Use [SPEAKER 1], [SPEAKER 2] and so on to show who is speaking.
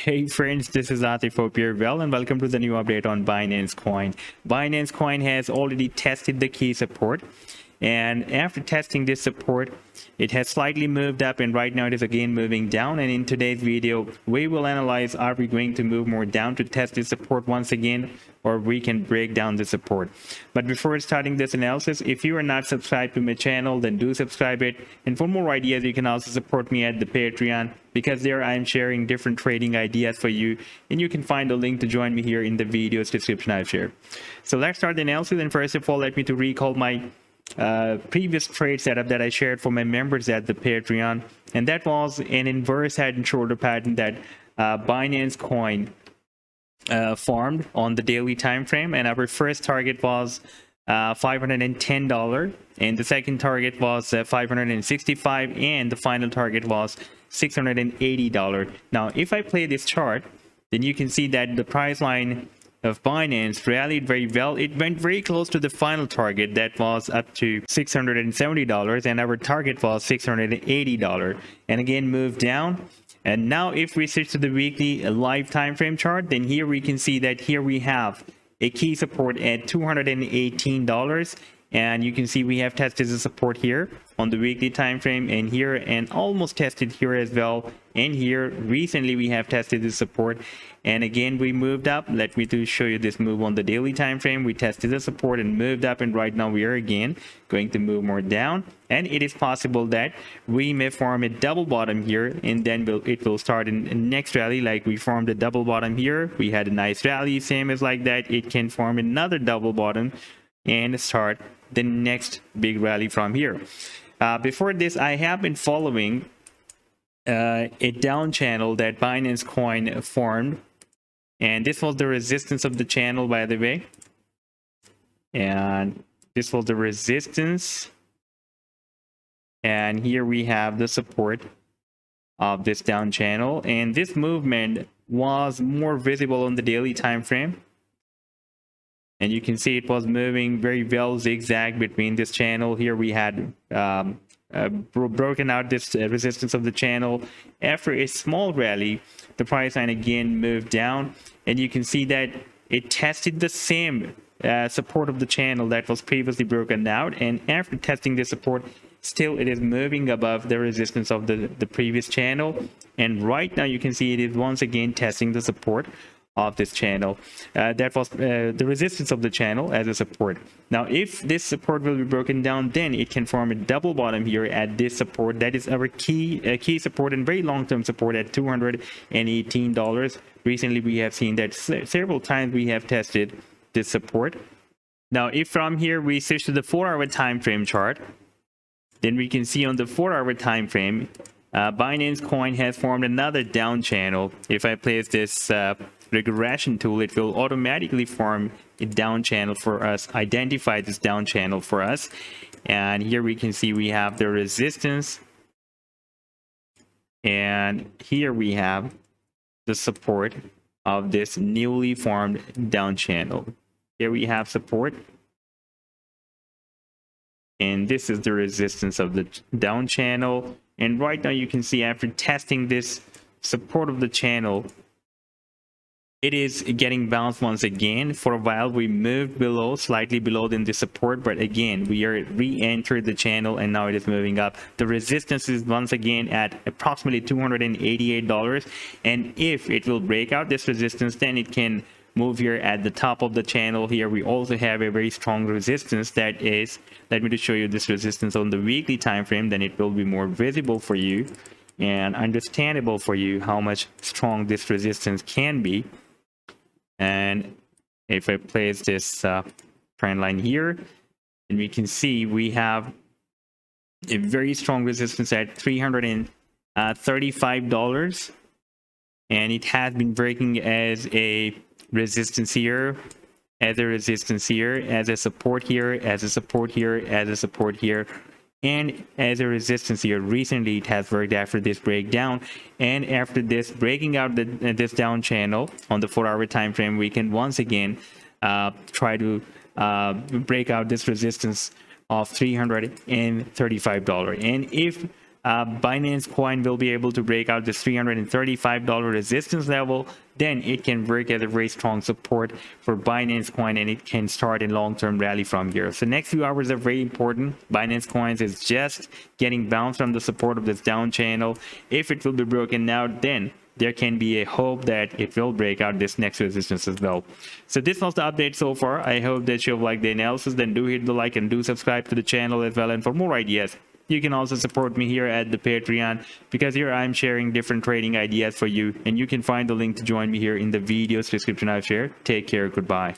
[SPEAKER 1] Hey friends, this is Atif. Hope you're well and welcome to the new update on Binance Coin. Binance Coin has already tested the key support, and after testing this support, it has slightly moved up, and right now it is again moving down. And in today's video, we will analyze, are we going to move more down to test this support once again, or we can break down the support. But before starting this analysis, if you are not subscribed to my channel, then do subscribe it. And for more ideas, you can also support me at the Patreon, because there I am sharing different trading ideas for you, and you can find a link to join me here in the video's description I've shared. So let's start the analysis. And first of all, let me to recall my previous trade setup that I shared for my members at the Patreon, and that was an inverse head and shoulder pattern that Binance Coin formed on the daily time frame. And our first target was $510, and the second target was $565, and the final target was $680. Now if I play this chart, then you can see that the price line of Binance rallied very well. It went very close to the final target that was up to $670, and our target was $680, and again moved down. And now if we switch to the weekly live time frame chart, then here we can see that here we have a key support at $218, and you can see we have tested the support here on the weekly time frame, and here, and almost tested here as well, and here recently we have tested the support, and again we moved up. Let me to show you this move on the daily time frame. We tested the support and moved up, and right now we are again going to move more down, and it is possible that we may form a double bottom here, and then it will start in next rally. Like we formed a double bottom here, we had a nice rally, same as like that, it can form another double bottom and start the next big rally from here. Before this, I have been following a down channel that Binance Coin formed, and this was the resistance of the channel, by the way, and this was the resistance, and here we have the support of this down channel. And this movement was more visible on the daily time frame, and you can see it was moving very well zigzag between this channel. Here we had broken out this resistance of the channel. After a small rally, the price line again moved down, and you can see that it tested the same support of the channel that was previously broken out, and after testing this support, still it is moving above the resistance of the previous channel. And right now you can see it is once again testing the support of this channel. That was the resistance of the channel as a support. Now if this support will be broken down, then it can form a double bottom here at this support. That is our key support and very long-term support at $218. Recently we have seen that several times we have tested this support. Now if from here we switch to the 4-hour time frame chart, then we can see on the 4-hour time frame, Binance Coin has formed another down channel. If I place this regression tool, it will automatically form a down channel for us, identify this down channel for us. And here we can see we have the resistance, and here we have the support of this newly formed down channel. Here we have support, and this is the resistance of the down channel. And right now you can see after testing this support of the channel, it is getting bounced once again. For a while we moved below, slightly below than the support, but again we are re-entered the channel, and now it is moving up. The resistance is once again at approximately $288, and if it will break out this resistance, then it can move here at the top of the channel. Here we also have a very strong resistance that is, let me just show you this resistance on the weekly time frame, then it will be more visible for you and understandable for you how much strong this resistance can be. And if I place this trend line here, and we can see we have a very strong resistance at $335, and it has been breaking as a resistance here, as a resistance here, as a support here, as a support here, as a support here, and as a resistance here. Recently it has worked after this breakdown, and after this breaking out this down channel on the 4-hour time frame, we can once again try to break out this resistance of $335. And if Binance coin will be able to break out this $335 resistance level, then it can work as a very strong support for Binance coin, and it can start a long-term rally from here. So next few hours are very important. Binance coins is just getting bounced from the support of this down channel. If it will be broken now, then there can be a hope that it will break out this next resistance as well. So this was the update so far. I hope that you've liked the analysis. Then do hit the like and do subscribe to the channel as well. And for more ideas, you can also support me here at the Patreon, because here I'm sharing different trading ideas for you, and you can find the link to join me here in the video's description I've shared. Take care. Goodbye.